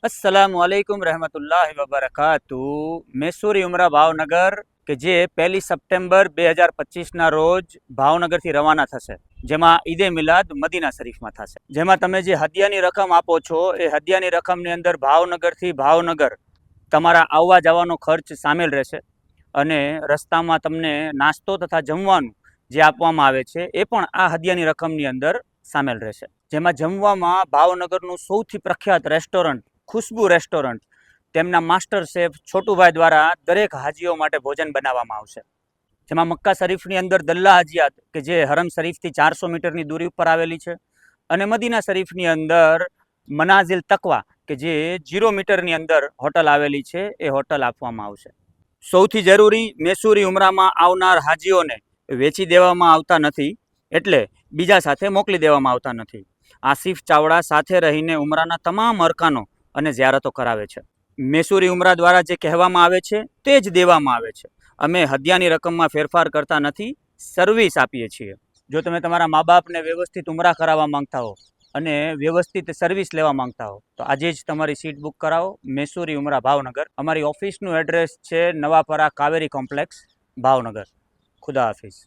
अस्सलामुअलैकुम रहमतुल्लाहि वबरकातु। मैसूरी उमरा भावनगर કે જે 1 સપ્ટેમ્બર 2025ના રોજ ભાવનગરથી રવાના થશે, જેમાં ઈદે મિલાદ મદીના શરીફમાં થશે, જેમાં તમે જે હદિયાની રકમ આપો છો એ હદિયાની રકમની અંદર ભાવનગરથી ભાવનગર તમારા આવવા જવાનો ખર્ચ સામેલ રહેશે અને રસ્તામાં તમને નાસ્તો તથા જમવાનું જે આપવામાં આવે છે એ પણ આ હદિયાની રકમની અંદર સામેલ રહેશે, જેમાં જમવામાં ભાવનગરનું સૌથી પ્રખ્યાત રેસ્ટોરન્ટ ખુશ્બુ રેસ્ટોરન્ટ તેમના માસ્ટર શેફ છોટુભાઈ દ્વારા દરેક હાજીઓ માટે ભોજન બનાવવામાં આવશે, જેમાં મક્કા શરીફની અંદર દલ્લા હજિયાત કે જે હરમ શરીફથી 400 મીટરની દૂરી ઉપર આવેલી છે અને મદીના શરીફની અંદર મનાઝિલ તકવા કે જે 0 મીટરની અંદર હોટલ આવેલી છે એ હોટલ આપવામાં આવશે. સૌથી જરૂરી, મેસૂરી ઉમરામાં આવનાર હાજીઓને વેચી દેવામાં આવતા નથી, એટલે બીજા સાથે મોકલી દેવામાં આવતા નથી. આસિફ ચાવડા સાથે રહીને ઉમરાના તમામ અરકાનો અને ઝિયારતો કરાવે છે. મેસૂરી ઉમરા દ્વારા જે કહેવામાં આવે છે તે જ દેવામાં આવે છે. અમે હદિયાની રકમમાં ફેરફાર કરતા નથી, સર્વિસ આપીએ છીએ. જો તમે તમારા મા બાપને વ્યવસ્થિત ઉમરા કરાવવા માંગતા હો અને વ્યવસ્થિત સર્વિસ લેવા માંગતા હો તો આજે જ તમારી સીટ બુક કરાવો. મેસૂરી ઉમરા ભાવનગર. અમારી ઓફિસનું એડ્રેસ છે નવાપરા કાવેરી કોમ્પ્લેક્સ, ભાવનગર. ખુદા હાફિઝ.